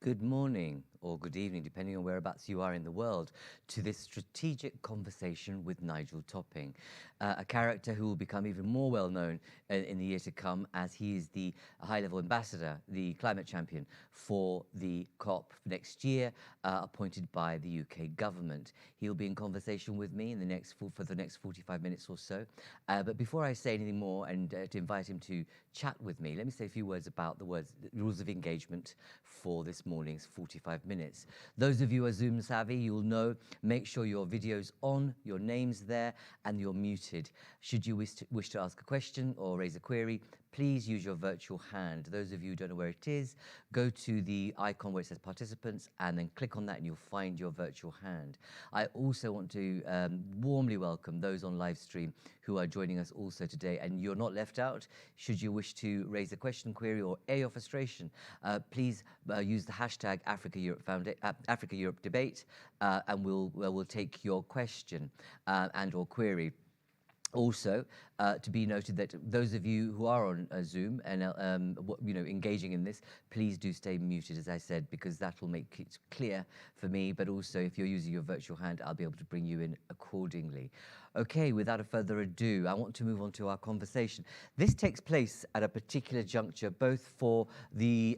Good morning or good evening, depending on whereabouts you are in the world, to this strategic conversation with Nigel Topping, a character who will become even more well known in the year to come, as he is the high-level ambassador, the climate champion for the COP next year, appointed by the UK government. He'll be in conversation with me for the next 45 minutes or so. But before I say anything more and to invite him to chat with me, let me say a few words about the rules of engagement for this morning's 45 minutes. Those of you who are Zoom savvy, you'll know, make sure your video's on, your name's there, and you're muted. Should you wish to ask a question or raise a query, please use your virtual hand. Those of you who don't know where it is, go to the icon where it says participants and then click on that and you'll find your virtual hand. I also want to warmly welcome those on live stream who are joining us also today, and you're not left out. Should you wish to raise a question, query, or air your frustration, please use the hashtag Africa Europe Debate, and we'll take your question and or query. Also, to be noted that those of you who are on Zoom and engaging in this, please do stay muted, as I said, because that will make it clear for me. But also, if you're using your virtual hand, I'll be able to bring you in accordingly. Okay, without a further ado, I want to move on to our conversation. This takes place at a particular juncture, both for the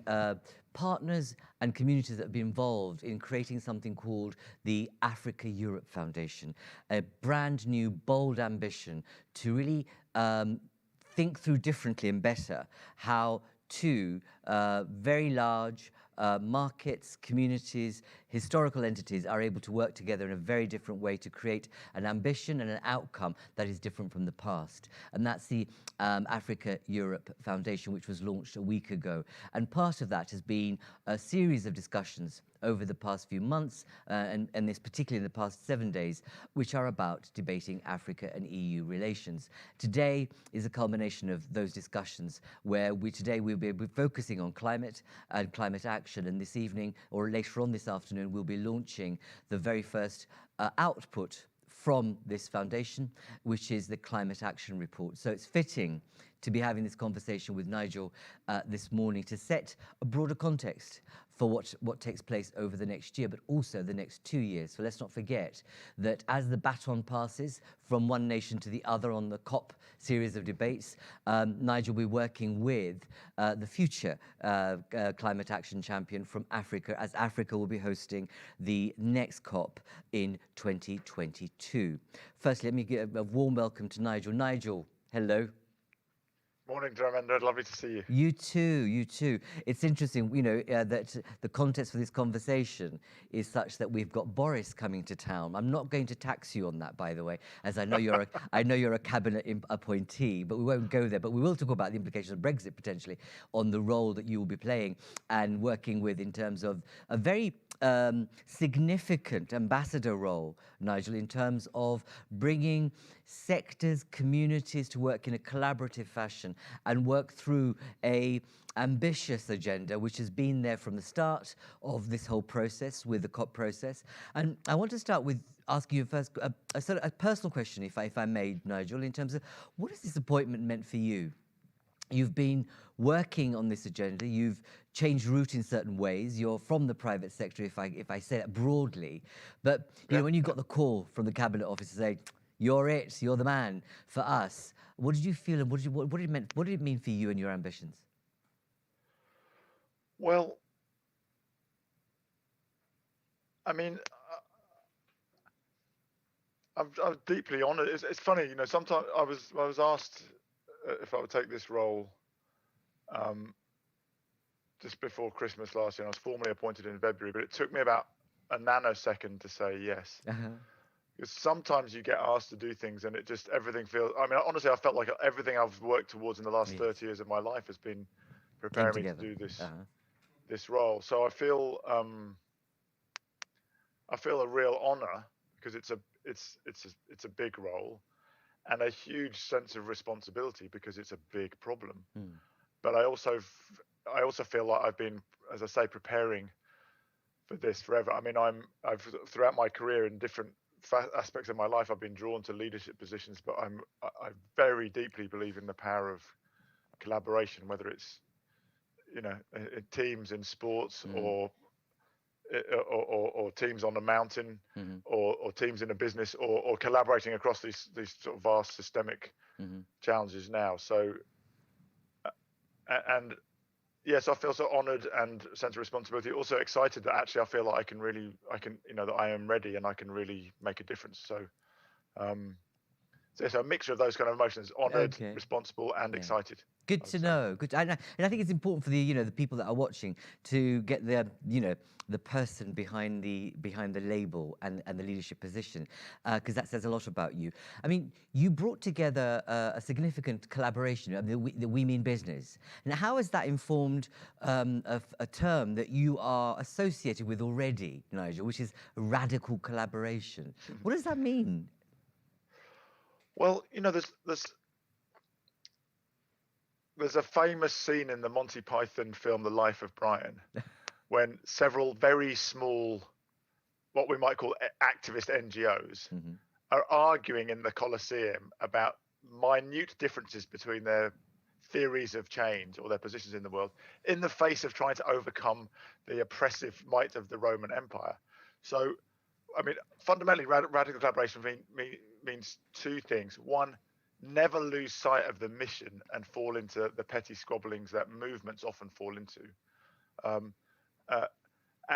partners and communities that have been involved in creating something called the Africa Europe Foundation, a brand new, bold ambition to really think through differently and better how two very large markets, communities, historical entities are able to work together in a very different way to create an ambition and an outcome that is different from the past. And that's the Africa Europe Foundation, which was launched a week ago. And part of that has been a series of discussions over the past few months, and this particularly in the past 7 days, which are about debating Africa and EU relations. Today is a culmination of those discussions where today we'll be focusing on climate and climate action, and this evening or later on this afternoon we'll be launching the very first output from this foundation, which is the Climate Action Report. So it's fitting to be having this conversation with Nigel this morning to set a broader context for what takes place over the next year, but also the next 2 years. So let's not forget that as the baton passes from one nation to the other on the COP series of debates, Nigel will be working with the future climate action champion from Africa, as Africa will be hosting the next COP in 2022. Firstly, let me give a warm welcome to Nigel. Nigel, hello. Morning, Dramender. Lovely to see you. You too, you too. It's interesting, that the context for this conversation is such that we've got Boris coming to town. I'm not going to tax you on that, by the way, as I know you're a cabinet appointee, but we won't go there. But we will talk about the implications of Brexit potentially on the role that you will be playing and working with in terms of a very significant ambassador role, Nigel, in terms of bringing sectors, communities to work in a collaborative fashion and work through a ambitious agenda, which has been there from the start of this whole process with the COP process. And I want to start with asking you first a sort of a personal question, if I may, Nigel, in terms of what has this appointment meant for you? You've been working on this agenda, you've changed route in certain ways, you're from the private sector, if I say that broadly, but when you got the call from the Cabinet Office to say, you're the man for us, what did you feel and what did it mean for you and your ambitions? Well, I mean, I'm deeply honoured. It's funny, sometimes I was asked if I would take this role just before Christmas last year. I was formally appointed in February, but it took me about a nanosecond to say yes. Because sometimes you get asked to do things and everything feels, honestly, I felt like everything I've worked towards in the last 30 years of my life has been preparing me to do this role. So I feel a real honor because it's a big role and a huge sense of responsibility because it's a big problem. But I also feel like I've been, as I say, preparing for this forever. I've throughout my career in different aspects of my life, I've been drawn to leadership positions, but I very deeply believe in the power of collaboration, whether it's in teams, in sports, or or teams on a mountain, Hmm. or teams in a business, or collaborating across these sort of vast systemic Hmm. challenges now. So, and yes, I feel so honoured and sense of responsibility. Also excited that actually I feel like that I am ready and I can really make a difference. So, so it's a mixture of those kind of emotions: honoured, Okay. responsible, and Yeah. excited, Good I would to say. know. Good, and I think it's important for the people that are watching to get the person behind the label and the leadership position, because that says a lot about you. I mean, you brought together a significant collaboration, the We Mean Business. And how has that informed a term that you are associated with already, Nigel, which is radical collaboration? What does that mean? Well, there's a famous scene in the Monty Python film The Life of Brian when several very small, what we might call activist NGOs, Hmm. are arguing in the Colosseum about minute differences between their theories of change or their positions in the world in the face of trying to overcome the oppressive might of the Roman Empire. So, I mean, fundamentally, radical collaboration means two things. One, never lose sight of the mission and fall into the petty squabblings that movements often fall into. Um, uh,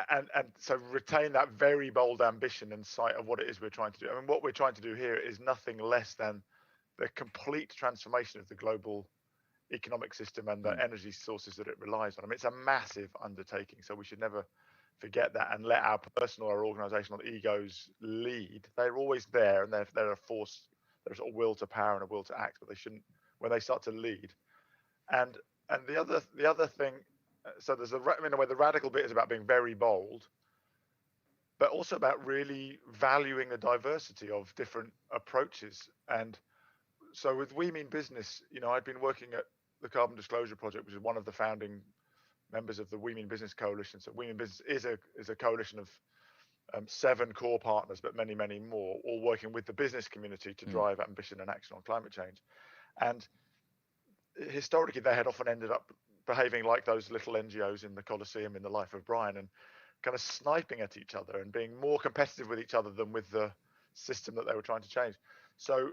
and so retain that very bold ambition and sight of what it is we're trying to do. I mean, what we're trying to do here is nothing less than the complete transformation of the global economic system and the energy sources that it relies on. I mean, it's a massive undertaking, so we should never forget that and let our personal or organizational egos lead. They're always there, and they're a force. There's a will to power and a will to act, but they shouldn't when they start to lead. And the other thing, so there's in a way the radical bit is about being very bold, but also about really valuing the diversity of different approaches. And so with We Mean Business, I'd been working at the Carbon Disclosure Project, which is one of the founding members of the We Mean Business Coalition. So We Mean Business is a coalition of 7 core partners, but many, many more, all working with the business community to drive ambition and action on climate change. And historically, they had often ended up behaving like those little NGOs in the Colosseum in The Life of Brian, and kind of sniping at each other and being more competitive with each other than with the system that they were trying to change. So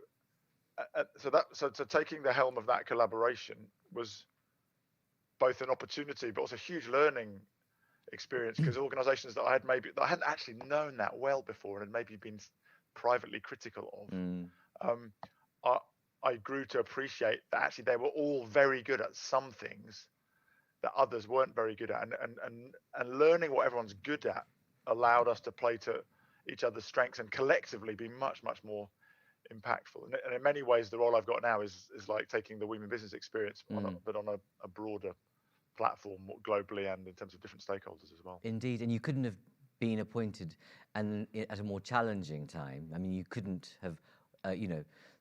taking the helm of that collaboration was both an opportunity, but also a huge learning experience, because organizations that I hadn't actually known that well before and had maybe been privately critical of, I grew to appreciate that actually they were all very good at some things that others weren't very good at, and learning what everyone's good at allowed us to play to each other's strengths and collectively be much, much more impactful. And in many ways, the role I've got now is like taking the women business experience, but on a broader platform globally and in terms of different stakeholders as well. Indeed, and you couldn't have been appointed at a more challenging time. I mean, you couldn't have,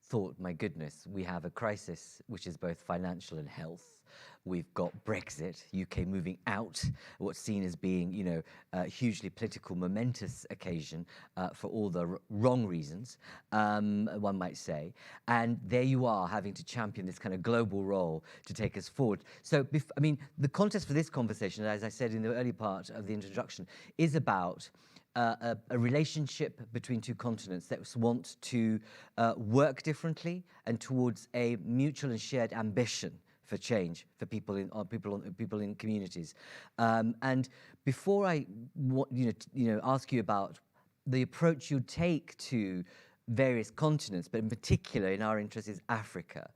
thought, my goodness, we have a crisis which is both financial and health. We've got Brexit, UK moving out, what's seen as being, a hugely political, momentous occasion for all the wrong reasons, one might say. And there you are, having to champion this kind of global role to take us forward. So, I mean, the context for this conversation, as I said in the early part of the introduction, is about a relationship between two continents that want to work differently and towards a mutual and shared ambition for change for people in communities. And before I ask you about the approach you take to various continents, but in particular in our interest is Africa,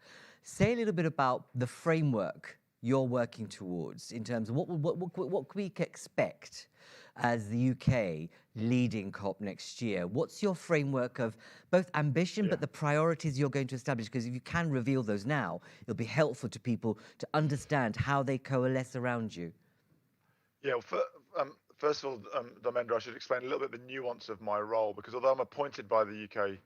say a little bit about the framework you're working towards in terms of what can we expect as the UK leading COP next year? What's your framework of both ambition, but the priorities you're going to establish? Because if you can reveal those now, it'll be helpful to people to understand how they coalesce around you. Yeah, well, first of all, Dharmendra, I should explain a little bit the nuance of my role, because although I'm appointed by the UK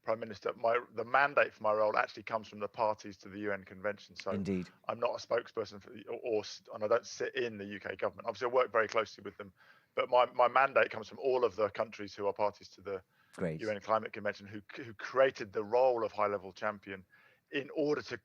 Prime Minister, the mandate for my role actually comes from the parties to the UN Convention. So Indeed. I'm not a spokesperson and I don't sit in the UK government. Obviously, I work very closely with them, but my mandate comes from all of the countries who are parties to the UN Climate Convention, who created the role of high-level champion in order to,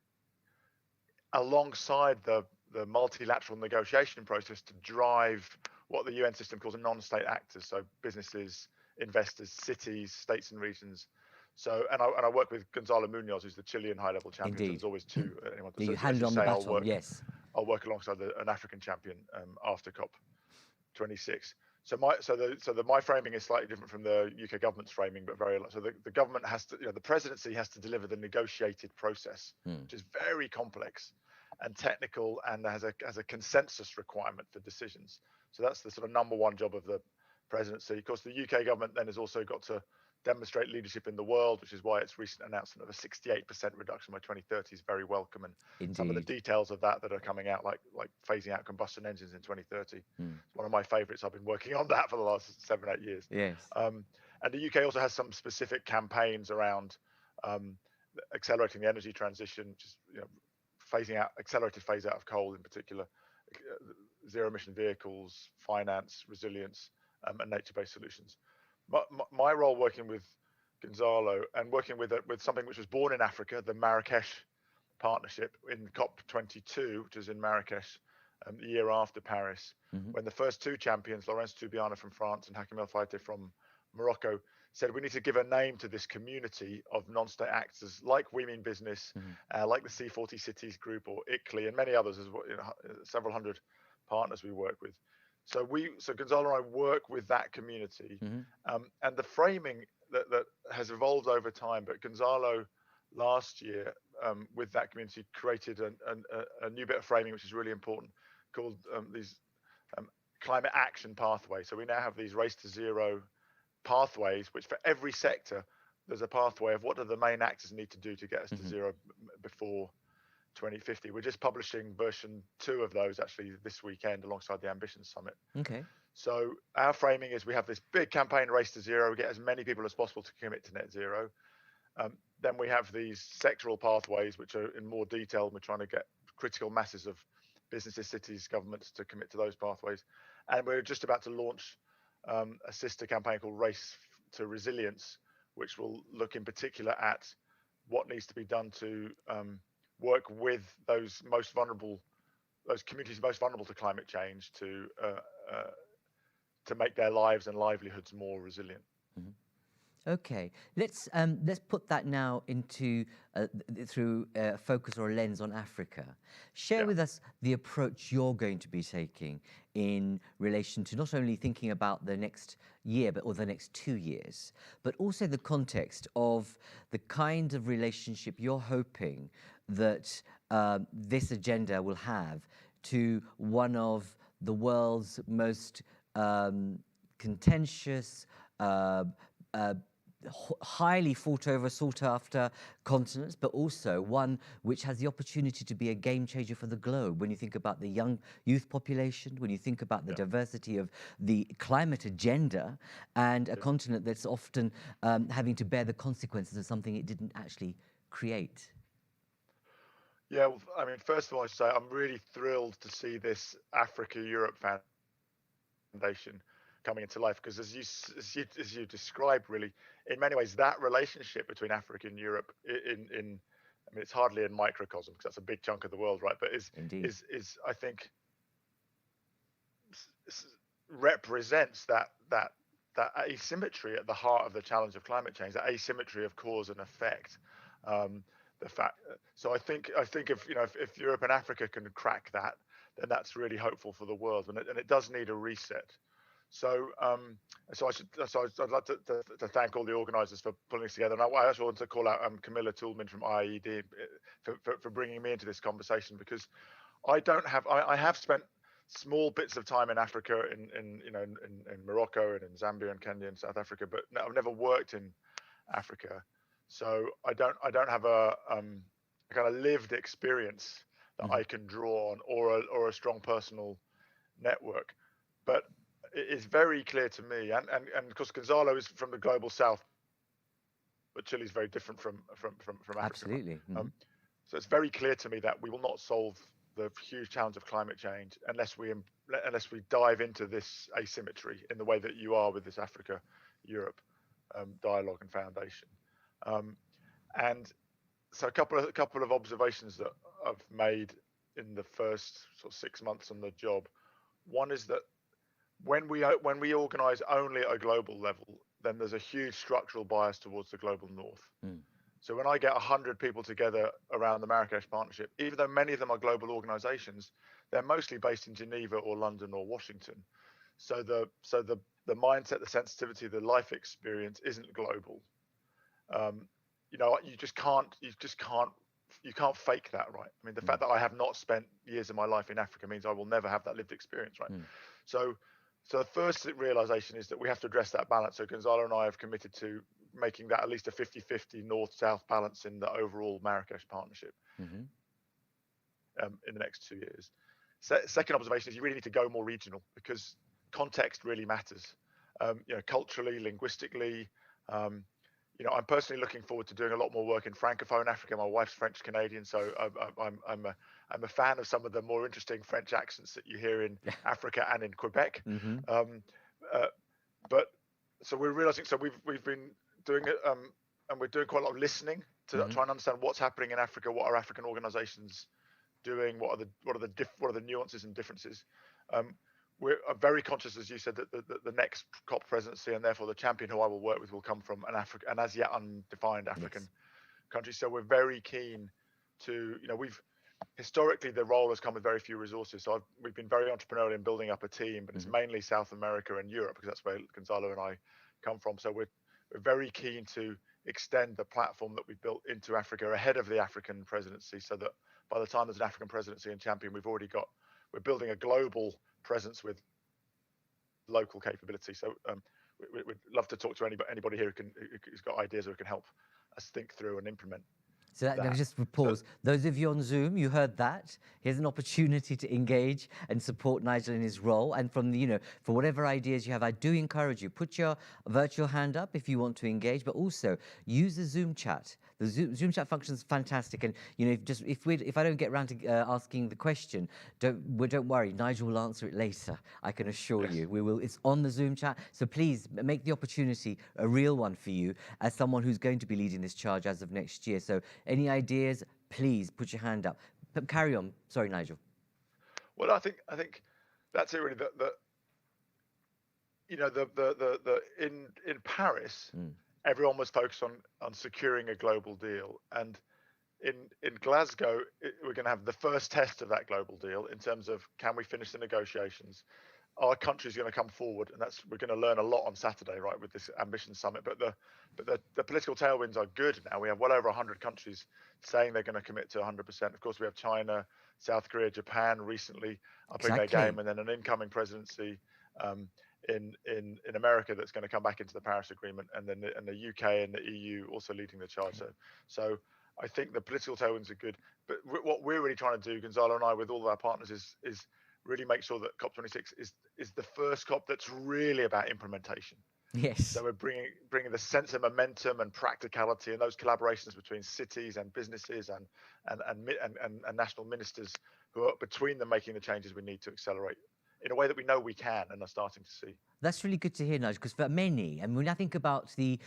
alongside the multilateral negotiation process, to drive what the UN system calls a non-state actors, so businesses, investors, cities, states and regions. So, and I work with Gonzalo Munoz, who's the Chilean high-level champion. So Indeed. there's always two. Anyone, Yeah, so, you as handed you on the say, baton, yes. I'll work alongside an African champion after COP26. So my framing is slightly different from the UK government's framing, but very. So the government has to, the presidency has to deliver the negotiated process, which is very complex and technical, and has a consensus requirement for decisions. So that's the sort of number one job of the presidency. Of course, the UK government then has also got to demonstrate leadership in the world, which is why its recent announcement of a 68% reduction by 2030 is very welcome. And Indeed. Some of the details of that are coming out, like phasing out combustion engines in 2030. It's one of my favourites. I've been working on that for the last 7-8 years. Yes. And the UK also has some specific campaigns around accelerating the energy transition, which is accelerated phase out of coal in particular, zero emission vehicles, finance, resilience, and nature-based solutions. My role working with Gonzalo and working with something which was born in Africa, the Marrakesh Partnership in COP22, which is in Marrakesh the year after Paris, when the first two champions, Laurence Toubiana from France and Hakim El Faithé from Morocco, said we need to give a name to this community of non-state actors like We Mean Business, like the C40 Cities Group or ICLEI and many others, as well, several hundred partners we work with. So Gonzalo and I work with that community, and the framing that has evolved over time. But Gonzalo last year with that community created a new bit of framing, which is really important, called these climate action pathways. So we now have these race to zero pathways, which for every sector, there's a pathway of what do the main actors need to do to get us to zero before 2050. We're just publishing version 2 of those actually this weekend alongside the Ambition Summit. Okay. So our framing is we have this big campaign, Race to Zero, we get as many people as possible to commit to net zero. Then we have these sectoral pathways, which are in more detail. We're trying to get critical masses of businesses, cities, governments to commit to those pathways. And we're just about to launch a sister campaign called Race to Resilience, which will look in particular at what needs to be done to work with those communities most vulnerable to climate change to make their lives and livelihoods more resilient. Okay, let's put that now into through a focus or a lens on Africa. Share with us the approach you're going to be taking in relation to not only thinking about the next year or the next 2 years, but also the context of the kind of relationship you're hoping that this agenda will have to one of the world's most contentious, highly fought over, sought after continents, but also one which has the opportunity to be a game changer for the globe. When you think about the young youth population, when you think about the diversity of the climate agenda, and a continent that's often having to bear the consequences of something it didn't actually create. Yeah, well, I mean, first of all, I should say I'm really thrilled to see this Africa-Europe Foundation coming into life, because as you described, really, in many ways, that relationship between Africa and Europe, I mean, it's hardly in microcosm because that's a big chunk of the world, right? But is I think represents that asymmetry at the heart of the challenge of climate change, that asymmetry of cause and effect. The fact, so I think if Europe and Africa can crack that, then that's really hopeful for the world, and it does need a reset. So I'd like to thank all the organisers for pulling this together, and I also want to call out Camilla Toulmin from IED for bringing me into this conversation, because I have spent small bits of time in Africa, in Morocco and in Zambia and Kenya and South Africa, but I've never worked in Africa, so I don't have a kind of lived experience that I can draw on, or a strong personal network. But it is very clear to me, and of course Gonzalo is from the global south, but Chile is very different from Africa. Absolutely. So it's very clear to me that we will not solve the huge challenge of climate change unless we dive into this asymmetry in the way that you are with this Africa-Europe dialogue and foundation. And so a couple of observations that I've made in the first sort of 6 months on the job. One is that when we organise only at a global level, then there's a huge structural bias towards the global north. Mm. So when I get 100 people together around the Marrakesh Partnership, even though many of them are global organisations, they're mostly based in Geneva or London or Washington. So the mindset, the sensitivity, the life experience isn't global. You know, you can't fake that, right? I mean, the fact that I have not spent years of my life in Africa means I will never have that lived experience, right? So the first realization is that we have to address that balance. So Gonzalo and I have committed to making that at least a 50-50 north-south balance in the overall Marrakesh Partnership in the next 2 years. Second observation is you really need to go more regional, because context really matters. You know, culturally, linguistically. You know, I'm personally looking forward to doing a lot more work in Francophone Africa. My wife's French Canadian, so I'm a fan of some of the more interesting French accents that you hear in Africa and in Quebec. But so we're realizing, so we've been doing it, and we're doing quite a lot of listening to try and understand what's happening in Africa. What are African organisations doing? What are the nuances and differences? We're very conscious, as you said, that the next COP presidency, and therefore the champion who I will work with, will come from an as yet undefined African country. So we're very keen to, you know, historically the role has come with very few resources. So we've been very entrepreneurial in building up a team, but it's mainly South America and Europe, because that's where Gonzalo and I come from. So we're very keen to extend the platform that we built into Africa ahead of the African presidency, so that by the time there's an African presidency and champion, we're building a global presence with local capability. So we'd love to talk to anybody here who's got ideas or can help us think through and implement. So let me just pause. Those of you on Zoom, you heard that. Here's an opportunity to engage and support Nigel in his role. And from the, you know, for whatever ideas you have, I do encourage you, put your virtual hand up if you want to engage, but also use the Zoom chat. The Zoom chat function is fantastic, and you know, if I don't get around to asking the question, don't worry. Nigel will answer it later. I can assure you, we will. It's on the Zoom chat, so please make the opportunity a real one for you as someone who's going to be leading this charge as of next year. So, any ideas? Please put your hand up. But carry on. Sorry, Nigel. Well, I think that's it really. You know, in Paris. Everyone was focused on securing a global deal, and in Glasgow we're going to have the first test of that global deal in terms of, can we finish the negotiations? Our country's going to come forward, and we're going to learn a lot on Saturday, right, with this ambition summit. But the political tailwinds are good now. We have well over 100 countries saying they're going to commit to 100%. Of course, we have China, South Korea, Japan recently upping their game, and then an incoming presidency in America that's going to come back into the Paris Agreement, and then the UK and the EU also leading the charge. So I think the political tailwinds are good, but what we're really trying to do, Gonzalo and I, with all of our partners, is really make sure that COP26 is the first COP that's really about implementation. Yes. So we're bringing the sense of momentum and practicality, and those collaborations between cities and businesses and national ministers who are between them, making the changes we need to accelerate in a way that we know we can and are starting to see. That's really good to hear, Nigel, because for many, and when I think about the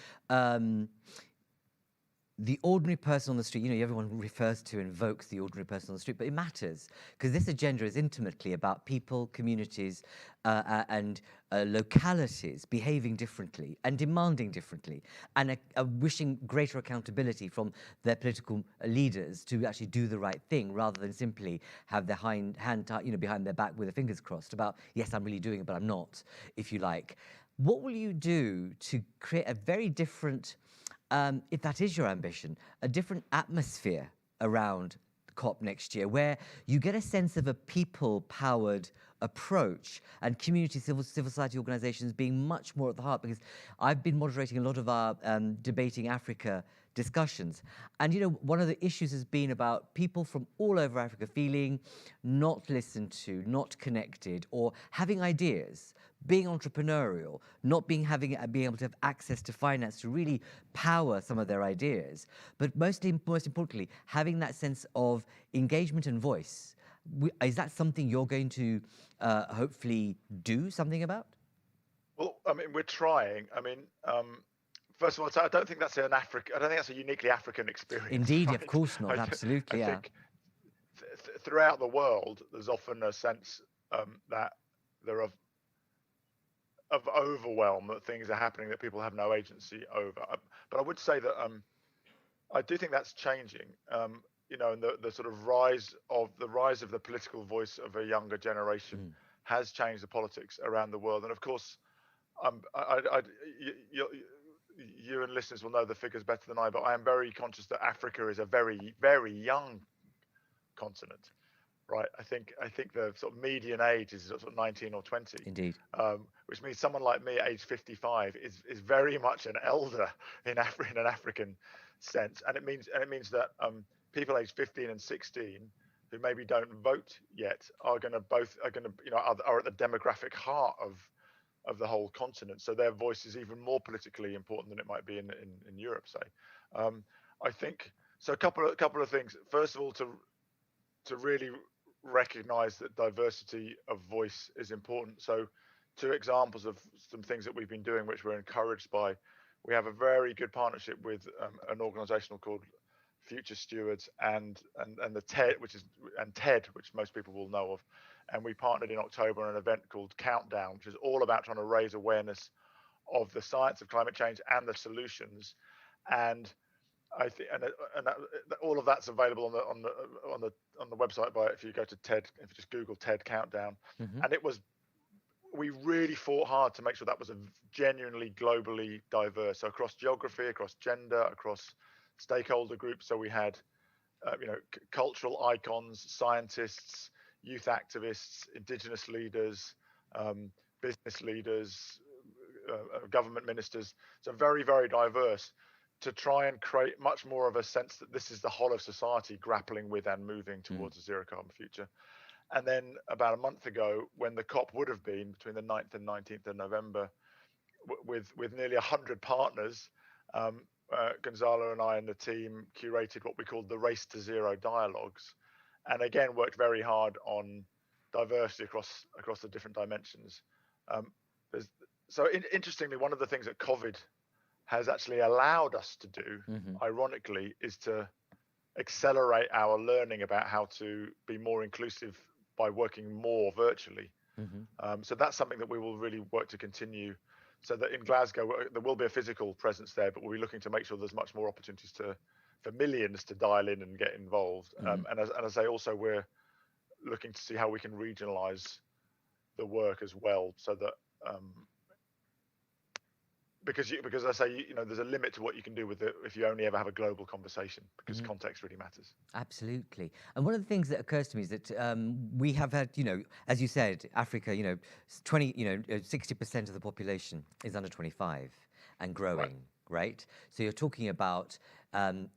ordinary person on the street, you know, everyone refers to and invokes the ordinary person on the street, but it matters, because this agenda is intimately about people, communities, and localities behaving differently and demanding differently, and wishing greater accountability from their political leaders to actually do the right thing, rather than simply have their hand tied, you know, behind their back with their fingers crossed about, yes, I'm really doing it, but I'm not, if you like. What will you do to create a very different, if that is your ambition, a different atmosphere around COP next year, where you get a sense of a people-powered approach and community civil society organizations being much more at the heart? Because I've been moderating a lot of our Debating Africa discussions, and you know, one of the issues has been about people from all over Africa feeling not listened to, not connected, or having ideas, being entrepreneurial, not being able to have access to finance to really power some of their ideas, but most importantly, having that sense of engagement and voice. Is that something you're going to hopefully do something about? Well, I mean, we're trying. I mean, first of all, I don't think that's I don't think that's a uniquely African experience. Indeed, right? of course not. Absolutely, I think throughout the world, there's often a sense that there are of overwhelm that things are happening that people have no agency over. But I would say that I do think that's changing. You know, and the sort of rise of the political voice of a younger generation has changed the politics around the world. And of course, you and listeners will know the figures better than I, but I am very conscious that Africa is a very, very young continent, right? I think the sort of median age is sort of 19 or 20. Indeed. Which means someone like me, age 55, is very much an elder in an African sense, and it means that people aged 15 and 16 who maybe don't vote yet are going to you know are at the demographic heart of the whole continent. So their voice is even more politically important than it might be in Europe, say. I think so. A couple of things. First of all, to really recognize that diversity of voice is important. So 2 examples of some things that we've been doing, which we're encouraged by. We have a very good partnership with an organization called Future Stewards and the TED, which most people will know of. And we partnered in October on an event called Countdown, which is all about trying to raise awareness of the science of climate change and the solutions. And I think, all of that's available on the website if you go to TED, if you just Google TED Countdown. And we really fought hard to make sure that was a genuinely globally diverse, so across geography, across gender, across stakeholder groups. So we had, you know, cultural icons, scientists, youth activists, indigenous leaders, business leaders, government ministers. So very, very diverse, to try and create much more of a sense that this is the whole of society grappling with and moving towards a zero carbon future. And then about a month ago, when the COP would have been between the 9th and 19th of November, with nearly 100 partners, Gonzalo and I and the team curated what we called the Race to Zero dialogues, and again worked very hard on diversity across the different dimensions. Interestingly, one of the things that COVID has actually allowed us to do, ironically, is to accelerate our learning about how to be more inclusive by working more virtually. So that's something that we will really work to continue, so that in Glasgow there will be a physical presence there, but we'll be looking to make sure there's much more opportunities for millions to dial in and get involved. And as I say, also we're looking to see how we can regionalize the work as well, so that because I say, you know, there's a limit to what you can do with it if you only ever have a global conversation, because context really matters. Absolutely. And one of the things that occurs to me is that we have had, you know, as you said, Africa, you know, 60% of the population is under 25 and growing, right? So you're talking about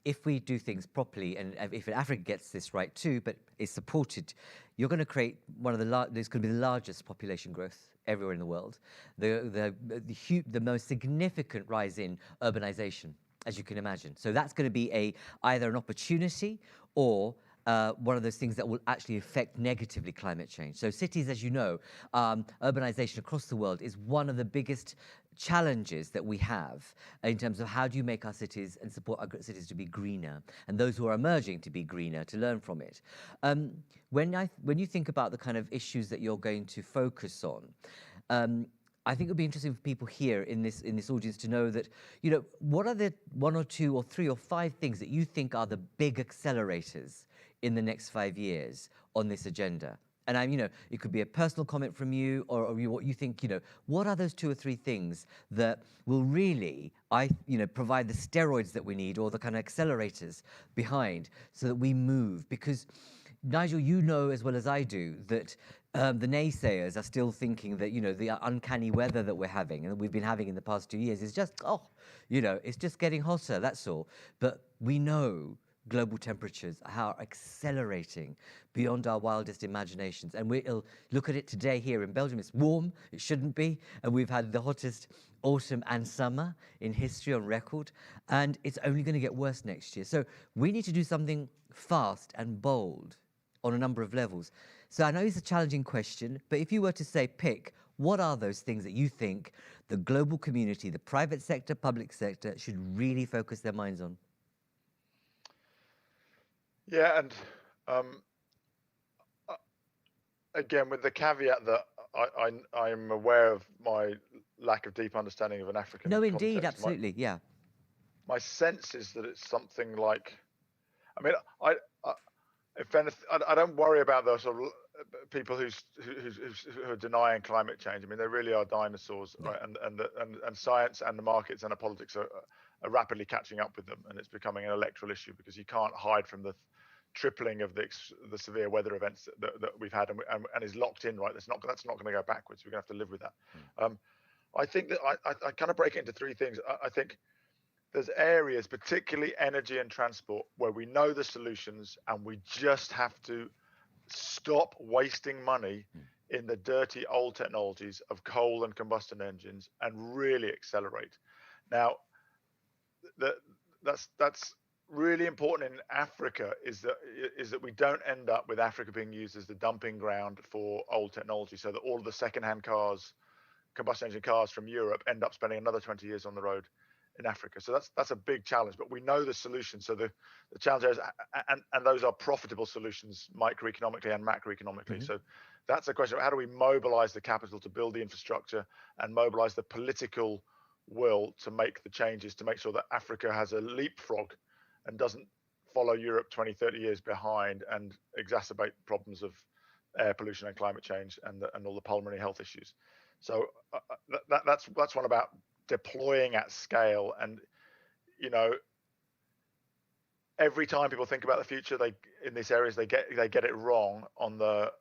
if we do things properly, and if Africa gets this right too, but is supported, you're going to create there's going to be the largest population growth everywhere in the world, the most significant rise in urbanization, as you can imagine. So that's going to be either an opportunity or one of those things that will actually affect negatively climate change. So cities, as you know, urbanization across the world is one of the biggest challenges that we have in terms of how do you make our cities and support our cities to be greener, and those who are emerging to be greener, to learn from it. When you think about the kind of issues that you're going to focus on, I think it would be interesting for people here in this audience to know that, you know, what are the 1 or 2 or 3 or 5 things that you think are the big accelerators in the next 5 years on this agenda? And you know, it could be a personal comment from you, or what you think, you know, what are those 2 or 3 things that will really, provide the steroids that we need, or the kind of accelerators behind, so that we move? Because Nigel, you know as well as I do that the naysayers are still thinking that, you know, the uncanny weather that we're having and that we've been having in the past 2 years is just, it's just getting hotter, that's all. But we know global temperatures are accelerating beyond our wildest imaginations. And we'll look at it today here in Belgium. It's warm, it shouldn't be. And we've had the hottest autumn and summer in history on record. And it's only going to get worse next year. So we need to do something fast and bold on a number of levels. So I know it's a challenging question, but if you were to say pick, what are those things that you think the global community, the private sector, public sector, should really focus their minds on? Yeah, and again, with the caveat that I'm aware of my lack of deep understanding of an African No, indeed, context. absolutely, yeah. My sense is that it's something like, I mean, I if anything, I don't worry about those sort of people who are denying climate change. I mean, they really are dinosaurs, Yeah. right? And science and the markets and the politics are rapidly catching up with them, and it's becoming an electoral issue because you can't hide from the tripling of the severe weather events that we've had, and is locked in, right? That's not going to go backwards. We're going to have to live with that. I think that I kind of break it into three things. I think there's areas, particularly energy and transport, where we know the solutions and we just have to stop wasting money in the dirty old technologies of coal and combustion engines and really accelerate. Now, that's really important in Africa, is that we don't end up with Africa being used as the dumping ground for old technology, so that all of the secondhand cars, combustion engine cars from Europe, end up spending another 20 years on the road in Africa. So that's a big challenge, but we know the solution. So the challenge is, and those are profitable solutions microeconomically and macroeconomically. So that's a question of how do we mobilize the capital to build the infrastructure and mobilize the political will to make the changes, to make sure that Africa has a leapfrog and doesn't follow Europe 20, 30 years behind and exacerbate problems of air pollution and climate change and all the pulmonary health issues. So that's one about deploying at scale. And every time people think about the future, in these areas they get it wrong on the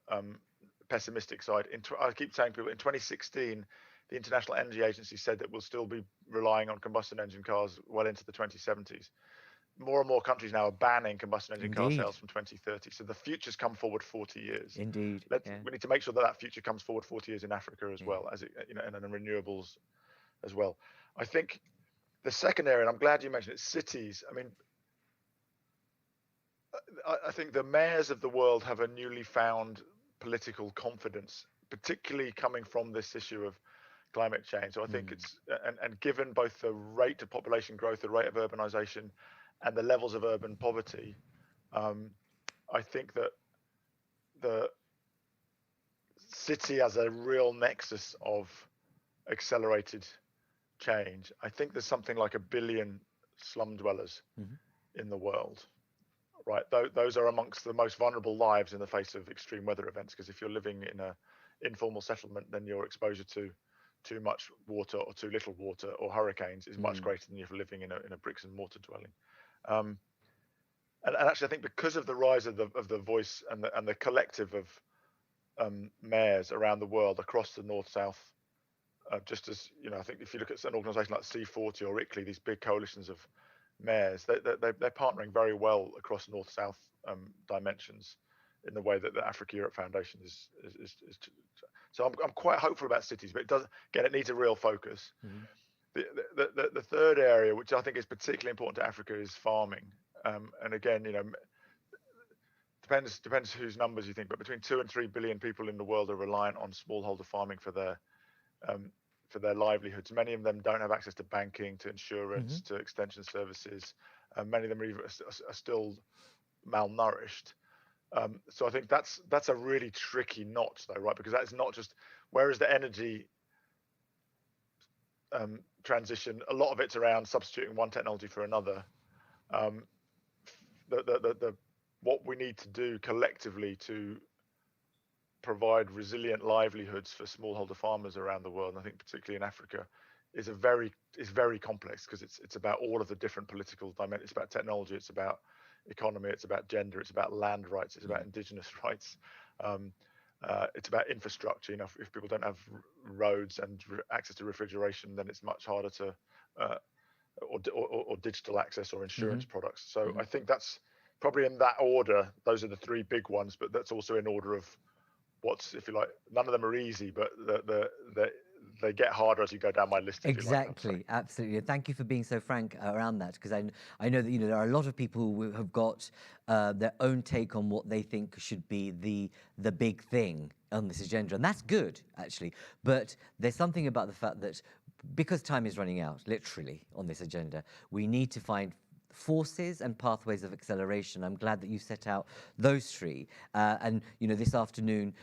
pessimistic side. I keep saying people, in 2016 the International Energy Agency said that we'll still be relying on combustion engine cars well into the 2070s. More and more countries now are banning combustion engine car sales from 2030. So the future's come forward 40 years. Indeed. We need to make sure that future comes forward 40 years in Africa as well, as and in renewables as well. I think the second area, and I'm glad you mentioned it, cities. I mean, I think the mayors of the world have a newly found political confidence, particularly coming from this issue of climate change. So I think it's, and given both the rate of population growth, the rate of urbanization, and the levels of urban poverty, I think that the city has a real nexus of accelerated change. I think there's something like 1 billion slum dwellers in the world, right? Those are amongst the most vulnerable lives in the face of extreme weather events, because if you're living in an informal settlement, then your exposure to too much water or too little water or hurricanes is much greater than if you're living in a bricks and mortar dwelling. And actually, I think because of the rise of the voice and the collective of mayors around the world, across the north-south, just as I think if you look at an organisation like C40 or ICLEI, these big coalitions of mayors, they're partnering very well across north-south dimensions in the way that the Africa-Europe Foundation is. So I'm quite hopeful about cities, but it needs a real focus. The third area, which I think is particularly important to Africa, is farming. And again, depends whose numbers you think, but between 2 and 3 billion people in the world are reliant on smallholder farming for their livelihoods. Many of them don't have access to banking, to insurance, to extension services. Many of them are still malnourished. So I think that's a really tricky notch, though, right? Because that's not just, whereas the energy transition, a lot of it's around substituting one technology for another. What we need to do collectively to provide resilient livelihoods for smallholder farmers around the world, and I think particularly in Africa, is very complex, because it's about all of the different political dimensions. It's about technology, it's about economy, it's about gender, it's about land rights, it's about indigenous rights, it's about infrastructure. If people don't have roads and access to refrigeration, then it's much harder to or digital access or insurance products. So I think that's probably in that order. Those are the three big ones, but that's also in order of what's, if you like, none of them are easy, but they get harder as you go down my list. Exactly, absolutely. And thank you for being so frank around that, because I know that there are a lot of people who have got their own take on what they think should be the big thing on this agenda, and that's good, actually. But there's something about the fact that because time is running out, literally, on this agenda, we need to find forces and pathways of acceleration. I'm glad that you set out those three. And, this afternoon,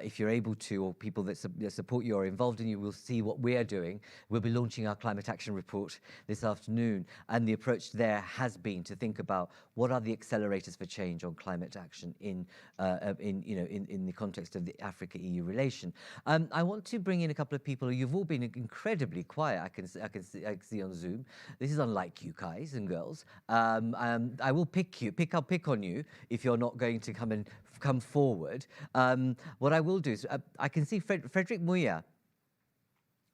if you're able to, or people that support you or involved in you, will see what we're doing. We'll be launching our climate action report this afternoon. And the approach there has been to think about what are the accelerators for change on climate action in the context of the Africa-EU relation. I want to bring in a couple of people. You've all been incredibly quiet. I can see on Zoom. This is unlike you guys and girls. I will pick on you if you're not going to come forward. What I will do is I can see Frederick Muya.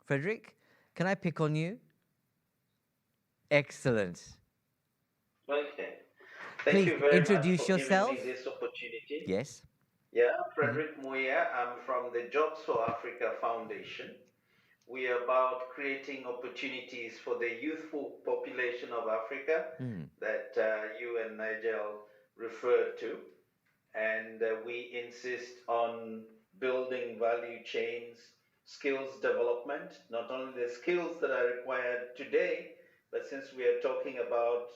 Frederick, can I pick on you? Excellent. Okay. Thank Please you very introduce much for yourself. giving me this opportunity. Yes. Yeah, Frederick Muya. I'm from the Jobs for Africa Foundation. We are about creating opportunities for the youthful population of Africa that you and Nigel referred to. And we insist on building value chains, skills development, not only the skills that are required today, but since we are talking about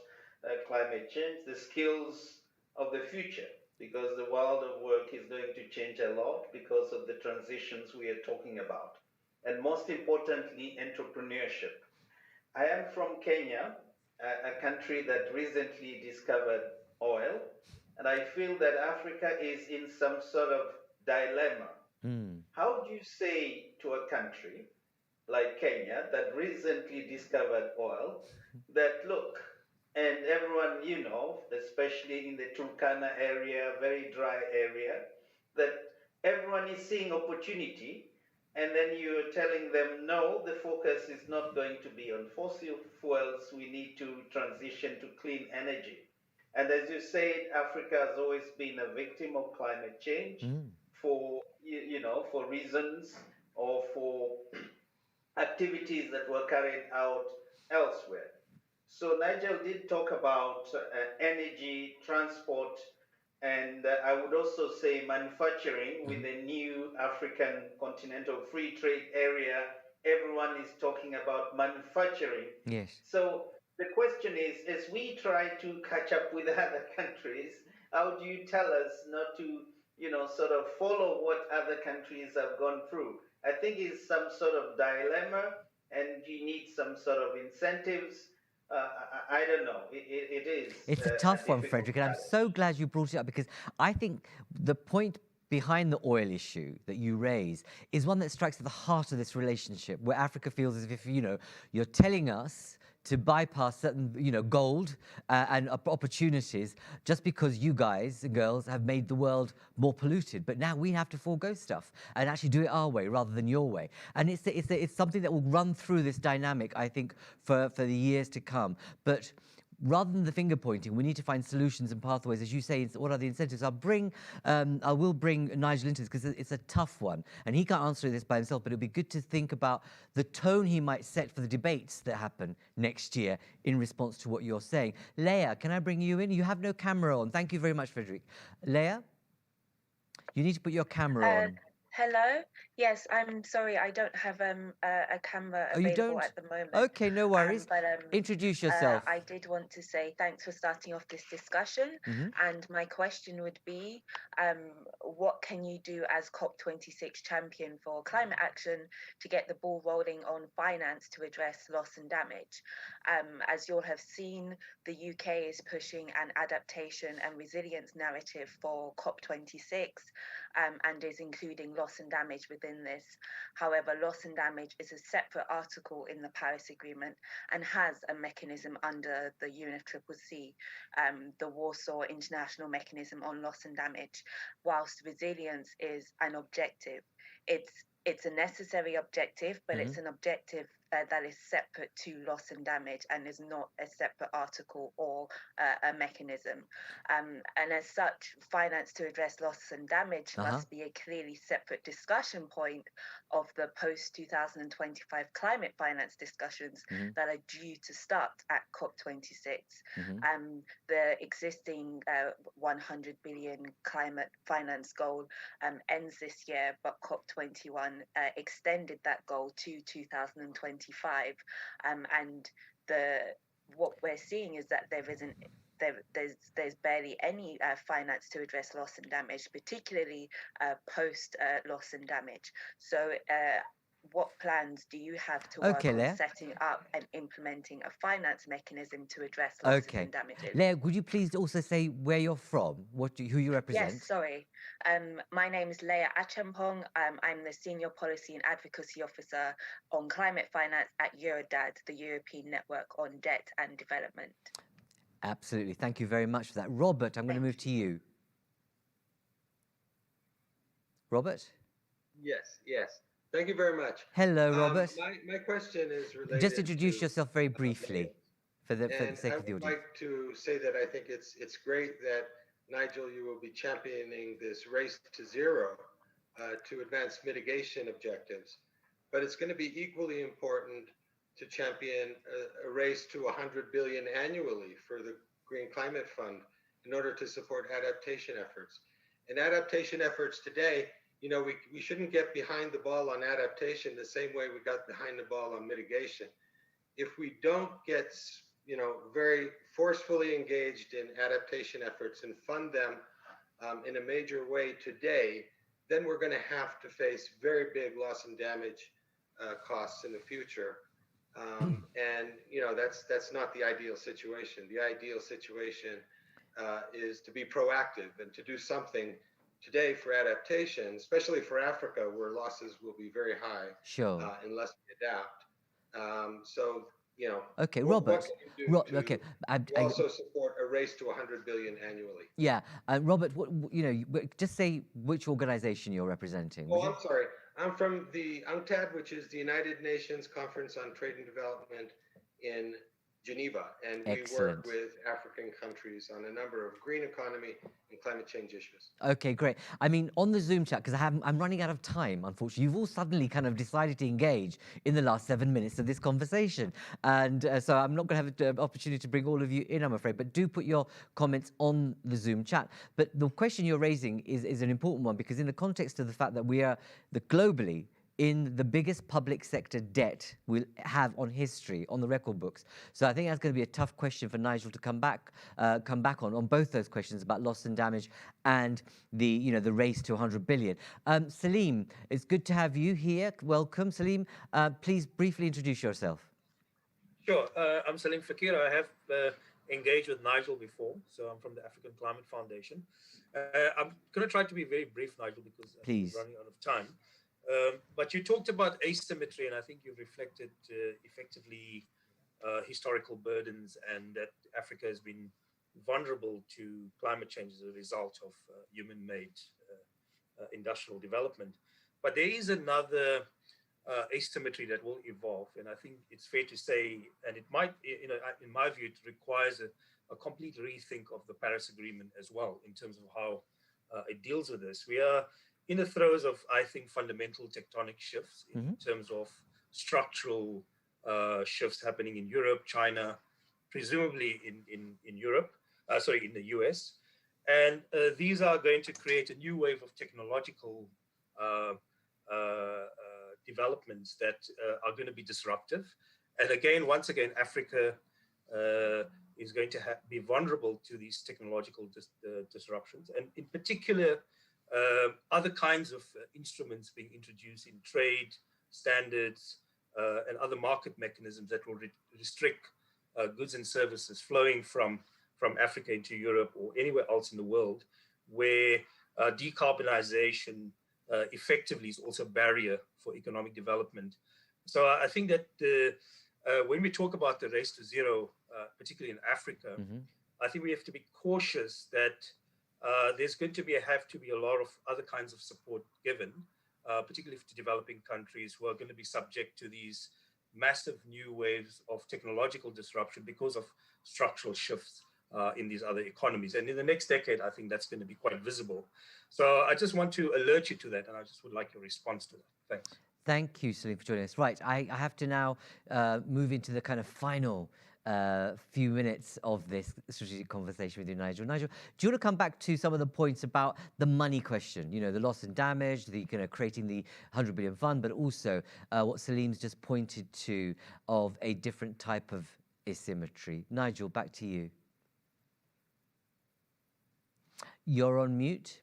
climate change, the skills of the future, because the world of work is going to change a lot because of the transitions we are talking about. And most importantly, entrepreneurship. I am from Kenya, a country that recently discovered oil, and I feel that Africa is in some sort of dilemma. How do you say to a country like Kenya that recently discovered oil that look, and everyone especially in the Turkana area, very dry area, that everyone is seeing opportunity, and then you're telling them, no, the focus is not going to be on fossil fuels, we need to transition to clean energy. And as you said, Africa has always been a victim of climate change for reasons or for activities that were carried out elsewhere. So Nigel did talk about energy, transport, and I would also say manufacturing with the new African Continental Free Trade Area. Everyone is talking about manufacturing. Yes. So the question is, as we try to catch up with other countries, how do you tell us not to, sort of follow what other countries have gone through? I think it's some sort of dilemma, and you need some sort of incentives. I don't know. It is. It's a tough one, Frederick, and I'm so glad you brought it up, because I think the point behind the oil issue that you raise is one that strikes at the heart of this relationship, where Africa feels as if, you're telling us to bypass certain, gold and opportunities just because you guys and girls have made the world more polluted. But now we have to forego stuff and actually do it our way rather than your way. And it's something that will run through this dynamic, I think, for the years to come. But rather than the finger pointing, we need to find solutions and pathways. As you say, what are the incentives? I will bring Nigel into this because it's a tough one, and he can't answer this by himself, but it'd be good to think about the tone he might set for the debates that happen next year in response to what you're saying. Leah, can I bring you in? You have no camera on. Thank you very much, Frederick. Leah, you need to put your camera on. Hello. Yes, I'm sorry, I don't have a camera available at the moment. Okay, no worries. Introduce yourself. I did want to say thanks for starting off this discussion. And my question would be, what can you do as COP26 champion for climate action to get the ball rolling on finance to address loss and damage? As you'll have seen, the UK is pushing an adaptation and resilience narrative for COP26. And is including loss and damage within this. However, loss and damage is a separate article in the Paris Agreement and has a mechanism under the UNFCCC, the Warsaw International Mechanism on Loss and Damage, whilst resilience is an objective. It's a necessary objective, but it's an objective that is separate to loss and damage and is not a separate article or a mechanism. And as such, finance to address loss and damage must be a clearly separate discussion point of the post-2025 climate finance discussions that are due to start at COP26. The existing 100 billion climate finance goal ends this year, but COP21 extended that goal to 2025, and what we're seeing is that there's barely any finance to address loss and damage, particularly post loss and damage. So what plans do you have to work Okay, on Leah. setting up and implementing a finance mechanism to address losses Okay. and damages? Leah, would you please also say where you're from, who you represent? Yes, sorry. My name is Leah Achampong. I'm the Senior Policy and Advocacy Officer on Climate Finance at Eurodad, the European Network on Debt and Development. Absolutely. Thank you very much for that. Robert, I'm going to move to you. Robert? Yes. Thank you very much. Hello, Robert. My question is related. Just introduce yourself very briefly for the sake of the audience. I would like to say that I think it's great that, Nigel, you will be championing this race to zero to advance mitigation objectives. But it's going to be equally important to champion a race to 100 billion annually for the Green Climate Fund in order to support adaptation efforts. And adaptation efforts today, we shouldn't get behind the ball on adaptation the same way we got behind the ball on mitigation. If we don't get, very forcefully engaged in adaptation efforts and fund them in a major way today, then we're going to have to face very big loss and damage costs in the future. And that's not the ideal situation. The ideal situation is to be proactive and to do something today for adaptation, especially for Africa, where losses will be very high. Sure. Unless we adapt. Okay, Robert. What can you do to also support a race to 100 billion annually? Yeah, Robert. Just say which organization you're representing. Oh, I'm sorry. I'm from the UNCTAD, which is the United Nations Conference on Trade and Development in Geneva, and we work with African countries on a number of green economy and climate change issues. Okay, great. I mean, on the Zoom chat, because I'm running out of time, unfortunately. You've all suddenly kind of decided to engage in the last 7 minutes of this conversation. And so I'm not going to have an opportunity to bring all of you in, I'm afraid, but do put your comments on the Zoom chat. But the question you're raising is an important one, because in the context of the fact that we are globally in the biggest public sector debt we'll have on history, on the record books. So I think that's going to be a tough question for Nigel to come back on both those questions about loss and damage and the race to 100 billion. Salim, it's good to have you here. Welcome, Salim. Please briefly introduce yourself. Sure. I'm Salim Fakir. I have engaged with Nigel before, so I'm from the African Climate Foundation. I'm going to try to be very brief, Nigel, because I'm running out of time. But you talked about asymmetry, and I think you've reflected effectively historical burdens, and that Africa has been vulnerable to climate change as a result of human-made industrial development. But there is another asymmetry that will evolve, and I think it's fair to say, and it might, in my view, it requires a complete rethink of the Paris Agreement as well, in terms of how it deals with this. We are in the throes of, I think, fundamental tectonic shifts in terms of structural shifts happening in Europe, China, presumably in Europe, in the US. And these are going to create a new wave of technological developments that are going to be disruptive. And again, once again, Africa is going to be vulnerable to these technological disruptions. And in particular, other kinds of instruments being introduced in trade, standards, and other market mechanisms that will restrict goods and services flowing from Africa into Europe or anywhere else in the world, where decarbonization effectively is also a barrier for economic development. So I think that when we talk about the race to zero, particularly in Africa, I think we have to be cautious that there's going to have to be a lot of other kinds of support given, particularly to developing countries who are going to be subject to these massive new waves of technological disruption because of structural shifts in these other economies. And in the next decade, I think that's going to be quite visible. So I just want to alert you to that, and I just would like your response to that. Thanks. Thank you, Salim, for joining us. Right, I have to now move into the kind of final few minutes of this strategic conversation with you, Nigel. Nigel, do you want to come back to some of the points about the money question, the loss and damage, the creating the 100 billion fund, but also what Salim's just pointed to of a different type of asymmetry. Nigel, back to you. You're on mute.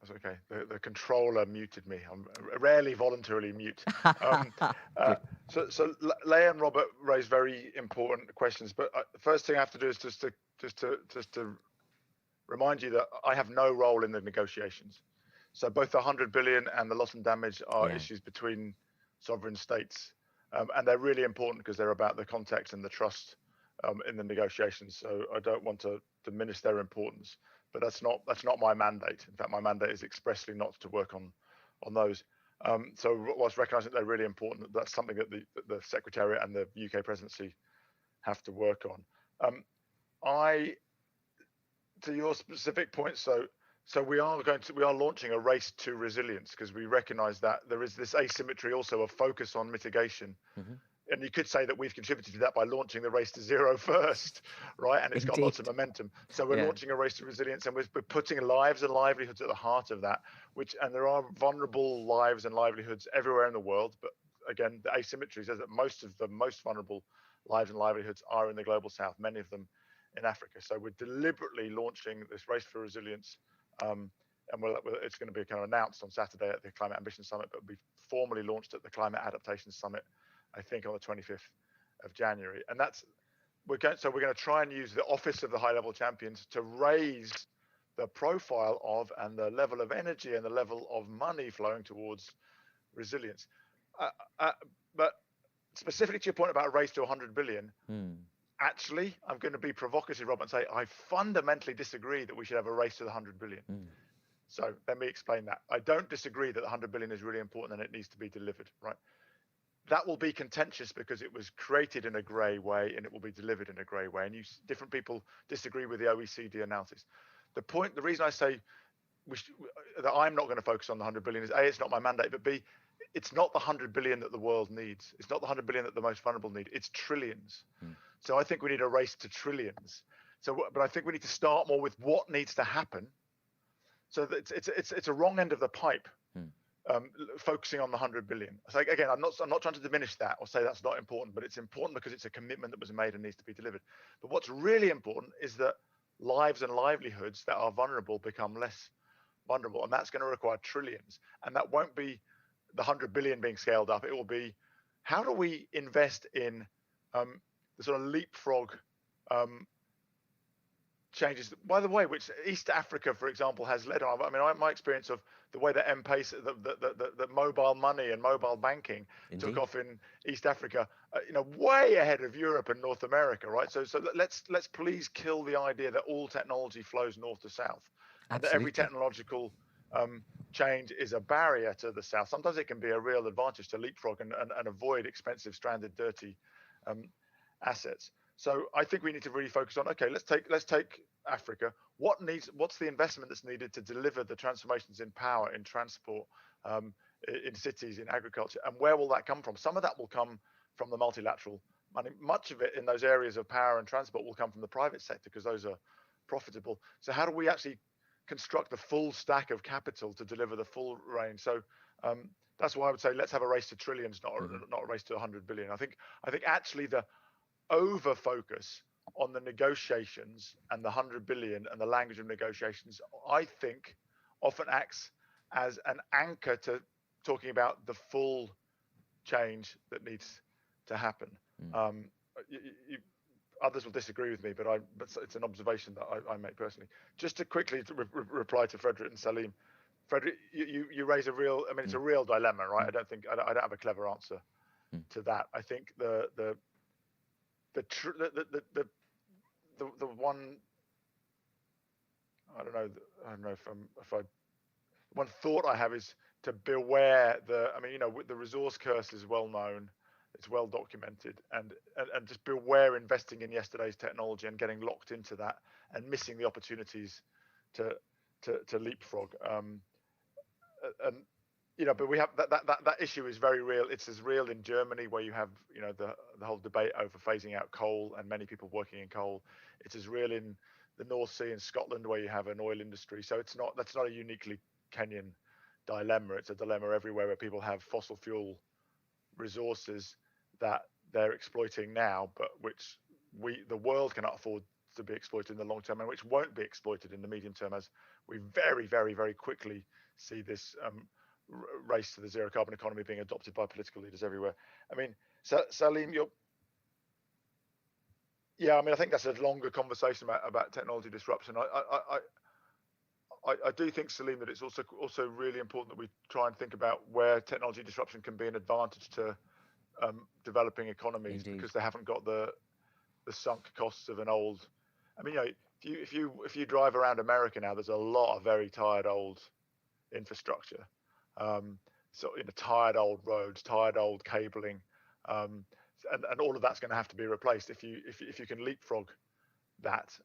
That's okay. The controller muted me. I'm rarely voluntarily mute. So Leah and Robert raised very important questions, but the first thing I have to do is just to remind you that I have no role in the negotiations. So both the 100 billion and the loss and damage are issues between sovereign states, and they're really important because they're about the context and the trust in the negotiations. So I don't want to diminish their importance, but that's not my mandate. In fact, my mandate is expressly not to work on those. So whilst recognising that they're really important, that's something that the Secretariat and the UK presidency have to work on. To your specific point, so we are launching a race to resilience because we recognise that there is this asymmetry also of focus on mitigation. And you could say that we've contributed to that by launching the race to zero first, right? And it's got lots of momentum. So we're launching a race to resilience, and we're putting lives and livelihoods at the heart of that. And there are vulnerable lives and livelihoods everywhere in the world. But again, the asymmetry says that most of the most vulnerable lives and livelihoods are in the global south, many of them in Africa. So we're deliberately launching this race for resilience, and it's going to be kind of announced on Saturday at the Climate Ambition Summit, but will be formally launched at the Climate Adaptation Summit, I think, on the 25th of January. And we're going to try and use the office of the high-level champions to raise the profile of and the level of energy and the level of money flowing towards resilience. But specifically to your point about a race to 100 billion, actually, I'm going to be provocative, Rob, and say I fundamentally disagree that we should have a race to the 100 billion. So let me explain that. I don't disagree that the 100 billion is really important and it needs to be delivered, right? That will be contentious because it was created in a grey way and it will be delivered in a grey way. And different people disagree with the OECD analysis. The reason I say that I'm not going to focus on the 100 billion is A, it's not my mandate, but B, it's not the 100 billion that the world needs. It's not the 100 billion that the most vulnerable need. It's trillions. So I think we need a race to trillions. But I think we need to start more with what needs to happen. So that it's a wrong end of the pipe. Focusing on the 100 billion. So again, I'm not trying to diminish that or say that's not important, but it's important because it's a commitment that was made and needs to be delivered. But what's really important is that lives and livelihoods that are vulnerable become less vulnerable, and that's going to require trillions. And that won't be the 100 billion being scaled up. It will be, how do we invest in the sort of leapfrog changes, by the way, which East Africa, for example, has led on. I mean, my experience of the way that M-Pesa, the mobile money and mobile banking took off in East Africa, way ahead of Europe and North America, right? So let's please kill the idea that all technology flows north to south, and that every technological change is a barrier to the south. Sometimes it can be a real advantage to leapfrog and avoid expensive, stranded, dirty assets. So I think we need to really focus on, okay, let's take Africa. What's the investment that's needed to deliver the transformations in power, in transport, in cities, in agriculture, and where will that come from? Some of that will come from the multilateral money. Much of it in those areas of power and transport will come from the private sector because those are profitable. So how do we actually construct the full stack of capital to deliver the full range? So that's why I would say let's have a race to trillions, not a race to 100 billion. I think actually the over focus on the negotiations and the 100 billion and the language of negotiations, I think often acts as an anchor to talking about the full change that needs to happen. Others will disagree with me, but it's an observation that I make personally. Just to quickly reply to Frederick and Salim. Frederick, you raise it's a real dilemma, right? I don't have a clever answer to that. I think the one, I don't know if one thought I have is to beware the resource curse is well known, it's well documented, and just beware investing in yesterday's technology and getting locked into that and missing the opportunities to leapfrog. But we have that issue is very real. It's as real in Germany, where you have the whole debate over phasing out coal and many people working in coal. It's as real in the North Sea in Scotland, where you have an oil industry. So that's not a uniquely Kenyan dilemma. It's a dilemma everywhere where people have fossil fuel resources that they're exploiting now, but which the world cannot afford to be exploited in the long term, and which won't be exploited in the medium term, as we very, very, very quickly see this race to the zero carbon economy being adopted by political leaders everywhere. I mean, Salim, I mean, I think that's a longer conversation about technology disruption. I do think, Salim, that it's also really important that we try and think about where technology disruption can be an advantage to developing economies. Indeed. Because they haven't got the sunk costs of an old. I mean, if you drive around America now, there's a lot of very tired old infrastructure. So tired old roads, tired old cabling, and all of that's going to have to be replaced. If you can leapfrog that,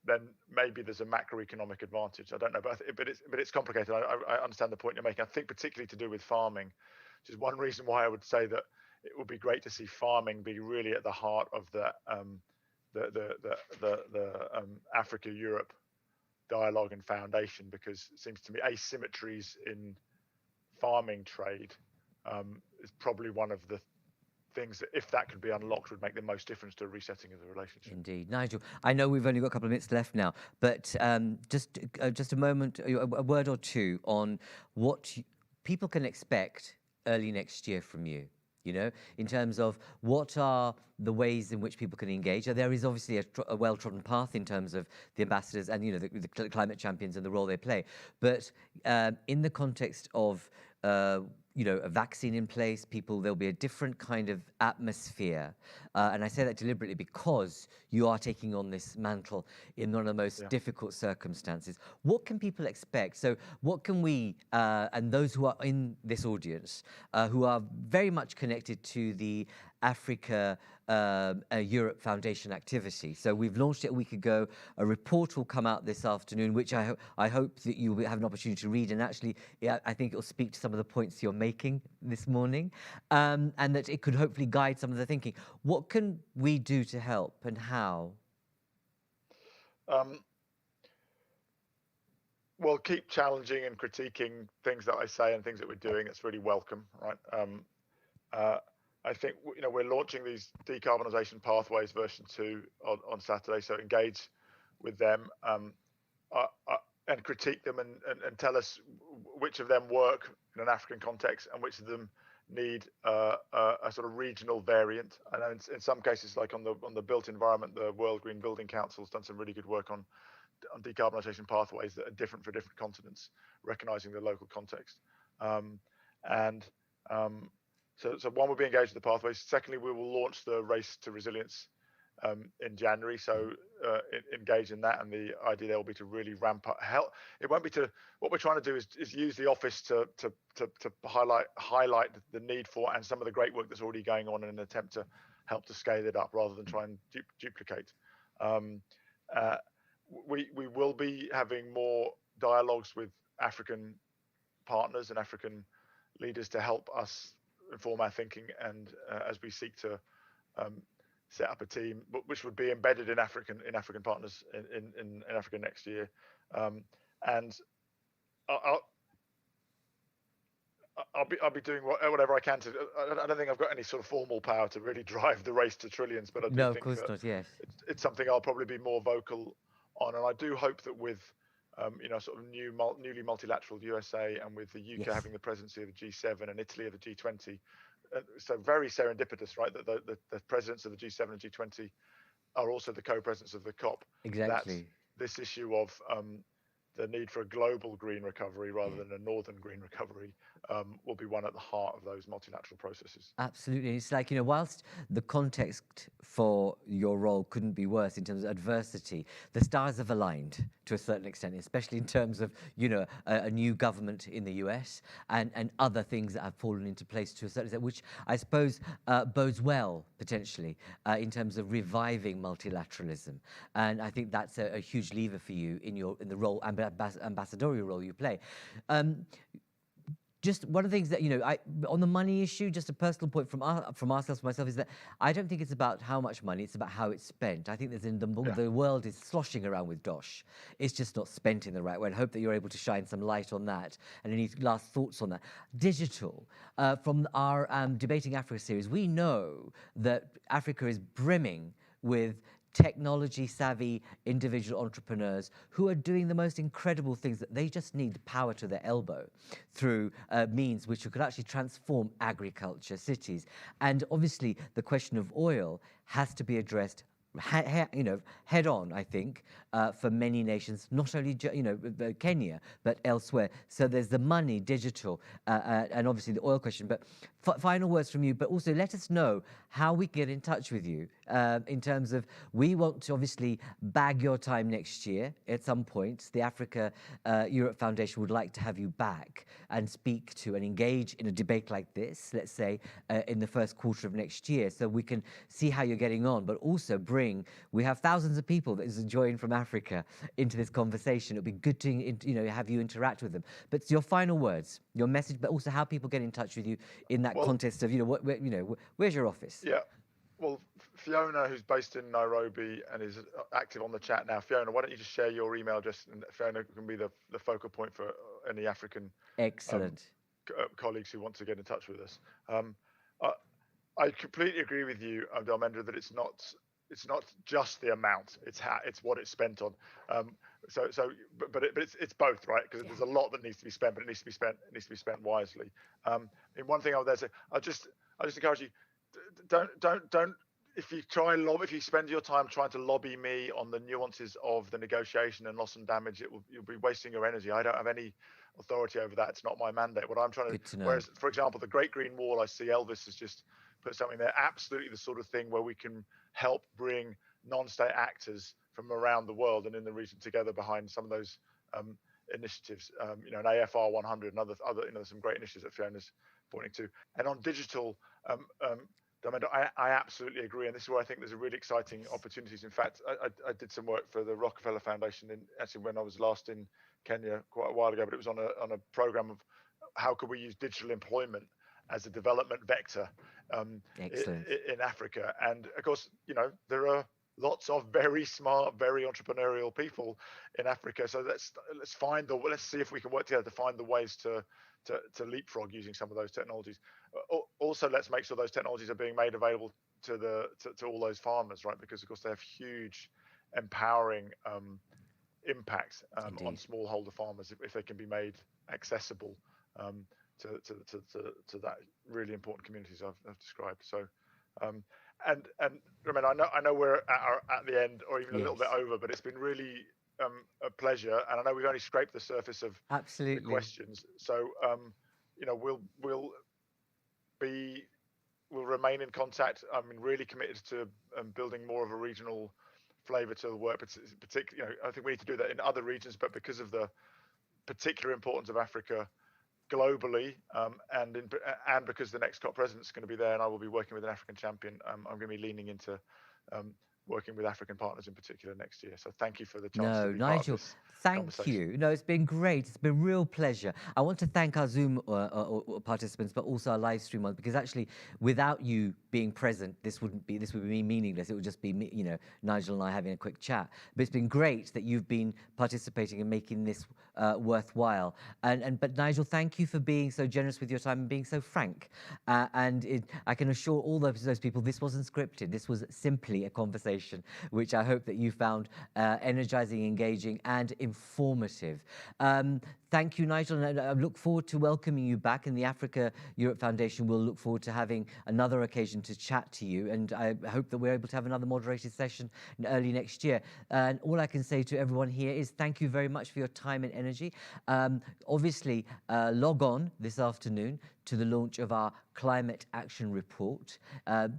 then maybe there's a macroeconomic advantage. I don't know, but it's complicated. I understand the point you're making. I think particularly to do with farming, which is one reason why I would say that it would be great to see farming be really at the heart of the Africa-Europe dialogue and foundation, because it seems to me asymmetries in farming trade is probably one of the things that, if that could be unlocked, would make the most difference to a resetting of the relationship. Indeed. Nigel, I know we've only got a couple of minutes left now, but just a moment, a word or two on what people can expect early next year from you. In terms of what are the ways in which people can engage. There is obviously a well-trodden path in terms of the ambassadors and, the climate champions and the role they play. But in the context of, a vaccine in place, there'll be a different kind of atmosphere. And I say that deliberately because you are taking on this mantle in one of the most difficult circumstances. What can people expect? So what can we, and those who are in this audience, who are very much connected to the Africa Europe Foundation activity. So we've launched it a week ago. A report will come out this afternoon, which I hope that you will have an opportunity to read. And actually, I think it will speak to some of the points you're making this morning, and that it could hopefully guide some of the thinking. What can we do to help, and how? Well, keep challenging and critiquing things that I say and things that we're doing. It's really welcome, right? I think we're launching these decarbonisation pathways version 2 on Saturday, so engage with them and critique them and tell us which of them work in an African context and which of them need a sort of regional variant. I know in some cases, like on the built environment, the World Green Building Council has done some really good work on decarbonisation pathways that are different for different continents, recognising the local context. So one will be engaged with the pathways. Secondly, we will launch the Race to Resilience in January. So engage in that, and the idea there will be to really ramp up. It won't be to. What we're trying to do is use the office to highlight the need for and some of the great work that's already going on in an attempt to help to scale it up rather than try and duplicate. We will be having more dialogues with African partners and African leaders to help us inform our thinking, and as we seek to set up a team which would be embedded in African partners in Africa next year, and I'll be doing whatever I can to. I don't think I've got any sort of formal power to really drive the race to trillions, but I do think of course not. Yes, it's something I'll probably be more vocal on, and I do hope that with sort of newly multilateral USA, and with the UK having the presidency of the G7 and Italy of the G20, so very serendipitous, right? That the presidents of the G7 and G20 are also the co-presidents of the COP. Exactly. That this issue of the need for a global green recovery rather than a northern green recovery will be one at the heart of those multilateral processes. Absolutely. It's like, whilst the context for your role couldn't be worse in terms of adversity, the stars have aligned to a certain extent, especially in terms of, a new government in the US and other things that have fallen into place to a certain extent, which I suppose bodes well, potentially, in terms of reviving multilateralism. And I think that's a huge lever for you in the role, ambassadorial role you play. just one of the things that, on the money issue, just a personal point from ourselves, myself, is that I don't think it's about how much money, it's about how it's spent. I think the world is sloshing around with dosh. It's just not spent in the right way. And I hope that you're able to shine some light on that. And any last thoughts on that? Digital. From our Debating Africa series, we know that Africa is brimming with technology-savvy individual entrepreneurs who are doing the most incredible things that they just need power to their elbow through means which could actually transform agriculture, cities. And obviously, the question of oil has to be addressed head on, I think, for many nations, not only Kenya, but elsewhere. So there's the money, digital, and obviously the oil question. But final words from you, but also let us know how we get in touch with you in terms of, we want to obviously bag your time next year at some point. The Africa Europe Foundation would like to have you back and speak to and engage in a debate like this, let's say in the first quarter of next year, so we can see how you're getting on, but also we have thousands of people that is joining from Africa into this conversation. It'll be good to have you interact with them. But your final words, your message, but also how people get in touch with you in that context of where's your office? Yeah, well, Fiona, who's based in Nairobi and is active on the chat now. Fiona, why don't you just share your email address, and Fiona can be the focal point for any African colleagues who want to get in touch with us. I completely agree with you, Dalmendra, that it's not just the amount; it's what it's spent on. But it's both, right? Because there's a lot that needs to be spent, but it needs to be spent wisely. And one thing I just encourage you, don't. If you spend your time trying to lobby me on the nuances of the negotiation and loss and damage, you'll be wasting your energy. I don't have any authority over that. It's not my mandate. What I'm trying to whereas, for example, the Great Green Wall, I see Elvis has just put something there. Absolutely, the sort of thing where we can help bring non-state actors from around the world and in the region together behind some of those initiatives. An AFR 100 and other some great initiatives that Fiona's pointing to. And on digital, I absolutely agree, and this is where I think there's a really exciting opportunities. In fact, I did some work for the Rockefeller Foundation actually when I was last in Kenya quite a while ago, but it was on a program of how could we use digital employment as a development vector in Africa. And of course, there are lots of very smart, very entrepreneurial people in Africa. So let's see if we can work together to find the ways to leapfrog using some of those technologies. Also, let's make sure those technologies are being made available to all those farmers, right? Because of course they have huge, empowering impacts on smallholder farmers if they can be made accessible to that really important communities I've described. So, and I know we're at the end or even a little bit over, but it's been really a pleasure, and I know we've only scraped the surface of the questions. So, we'll remain in contact. I'm really committed to building more of a regional flavour to the work. Particularly, I think we need to do that in other regions, but because of the particular importance of Africa globally, and because the next COP president is going to be there, and I will be working with an African champion, I'm going to be leaning into working with African partners in particular next year. So thank you for the chance to be Nigel, part of this thank you. No, it's been great. It's been a real pleasure. I want to thank our Zoom participants, but also our live stream ones, because actually, without you being present, this would be meaningless. It would just be Nigel and I having a quick chat. But it's been great that you've been participating and making this worthwhile. But Nigel, thank you for being so generous with your time and being so frank. I can assure all those people this wasn't scripted. This was simply a conversation, which I hope that you found energizing, engaging, and informative. Thank you, Nigel, and I look forward to welcoming you back, and the Africa Europe Foundation will look forward to having another occasion to chat to you, and I hope that we're able to have another moderated session early next year. And all I can say to everyone here is thank you very much for your time and energy. Obviously, log on this afternoon to the launch of our Climate Action Report.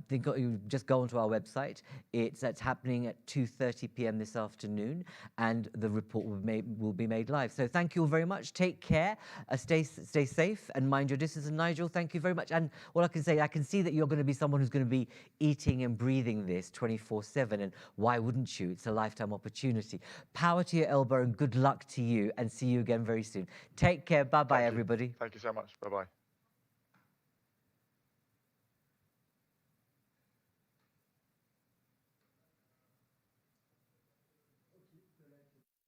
You just go onto our website. It's happening at 2:30 p.m. this afternoon, and the report will be made live. So thank you all very much. Take care. Stay safe and mind your distance. And Nigel, thank you very much. And all I can say, I can see that you're going to be someone who's going to be eating and breathing this 24/7. And why wouldn't you? It's a lifetime opportunity. Power to your elbow and good luck to you. And see you again very soon. Take care. Bye-bye, everybody. Thank you so much. Bye-bye.